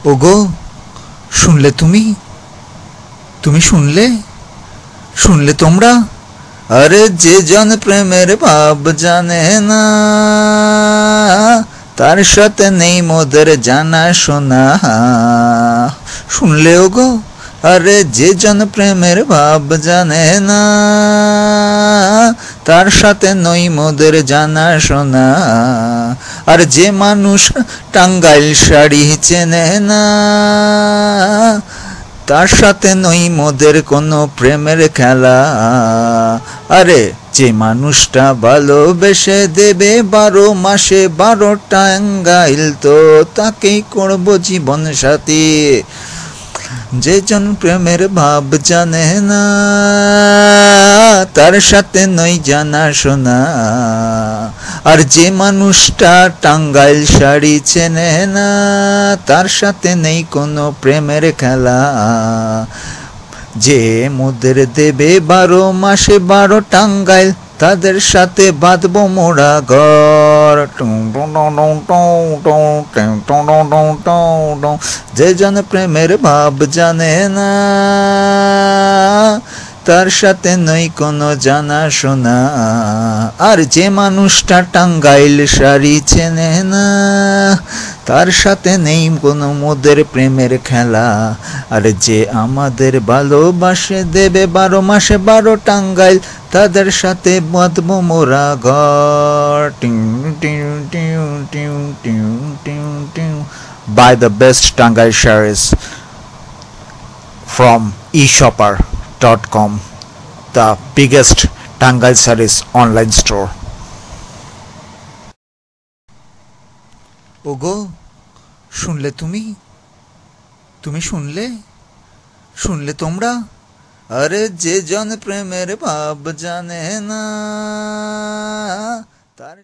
ওগো, শুনলে তুমি? তুমি শুনলে? শুনলে তোমরা? আরে যে জন প্রেমের ভাব জানে না, তার সাথে নেই মোদের জানা শোনা। শুনলে ওগো? আরে যে জন প্রেমের ভাব জানে না, তার সাথে নই মোদের জানা শোনা। আর যে মানুষ টাঙ্গাইল শাড়ি চেনে না, তার সাথে নই মোদের কোনো প্রেমের খেলা। আরে যে মানুষটা ভালোবেসে দেবে 12 মাসে 12 টাঙ্গাইল, তো তাকেই করব জীবন সাথী। যে জন প্রেমের ভাব জানে না, তার সাথে নই জানা শোনা। আর যে মানুষটা টাঙ্গাইল শাড়ি চেনে না, তার সাথে নেই কোনো প্রেমের খেলা। যে মোদের দেবে 12 মাসে 12 টাঙ্গাইল, তাদের সাথে বাঁধবো মোরা ঘর। যে জন প্রেমের ভাব জানে না, তার সাথে নই কোনো জানা শোনা। আর যে মানুষটা টাঙ্গাইল শাড়ি চেনে না, তার সাথে নেই কোনো মোদের প্রেমের খেলা। আর যে আমাদের ভালোবাসে দেবে 12 মাসে 12 টাঙ্গাইল, তাদের সাথে বাঁধবো মোরা ঘর। Buy the best Tangai shares from eshopper.com, the biggest Tangai sarees online store. ওগো, শুনলে তুমি? তুমি শুনলে? শুনলে তোমরা? আরে যে জন প্রেমের ভাব জানে না, তার